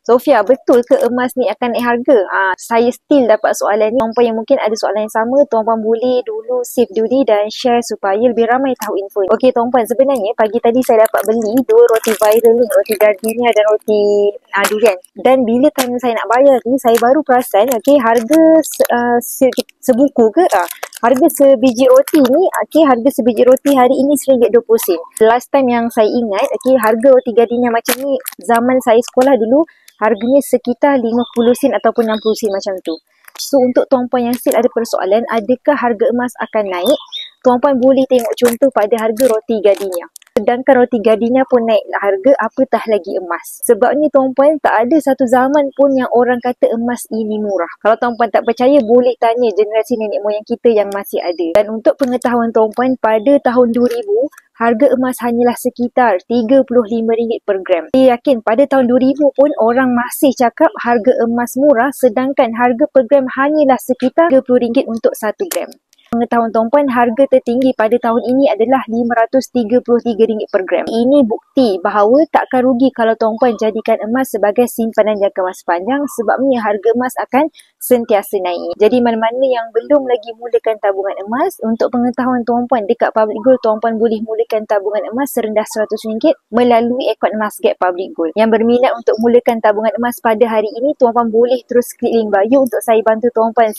Sofia, betul ke emas ni akan naik harga? Saya still dapat soalan ni. Tuan-puan yang mungkin ada soalan yang sama, tuan-puan boleh dulu save dulu dan share supaya lebih ramai tahu info ni. Okey tuan-puan, sebenarnya pagi tadi saya dapat beli 2 roti viral ni, roti gardenia dan roti durian. Dan bila time saya nak bayar ni, saya baru perasan harga sebuku ke? Harga sebiji roti ni, harga sebiji roti hari ini RM1.20. Last time yang saya ingat, harga roti gardenia macam ni zaman saya sekolah dulu, harganya sekitar 50 sen ataupun 60 sen macam tu. So untuk tuan-puan yang still ada persoalan, adakah harga emas akan naik? Tuan-puan boleh tengok contoh pada harga roti gardenia. Sedangkan roti gardenia pun naik harga, apatah lagi emas. Sebabnya tuan-puan, tak ada satu zaman pun yang orang kata emas ini murah. Kalau tuan-puan tak percaya, boleh tanya generasi nenek moyang kita yang masih ada. Dan untuk pengetahuan tuan-puan, pada tahun 2000, harga emas hanyalah sekitar RM35 per gram. Saya yakin pada tahun 2000 pun orang masih cakap harga emas murah, sedangkan harga per gram hanyalah sekitar RM30 untuk 1 gram. Pengetahuan tuan-puan, harga tertinggi pada tahun ini adalah RM533 per gram. Ini bukti bahawa takkan rugi kalau tuan-puan jadikan emas sebagai simpanan jangka masa panjang, sebabnya harga emas akan sentiasa naik. Jadi mana-mana yang belum lagi mulakan tabungan emas, untuk pengetahuan tuan-puan, dekat Public Gold tuan-puan boleh mulakan tabungan emas serendah RM100 melalui akaun Emasgap Public Gold. Yang berminat untuk mulakan tabungan emas pada hari ini, tuan-puan boleh terus klik link bio untuk saya bantu tuan-puan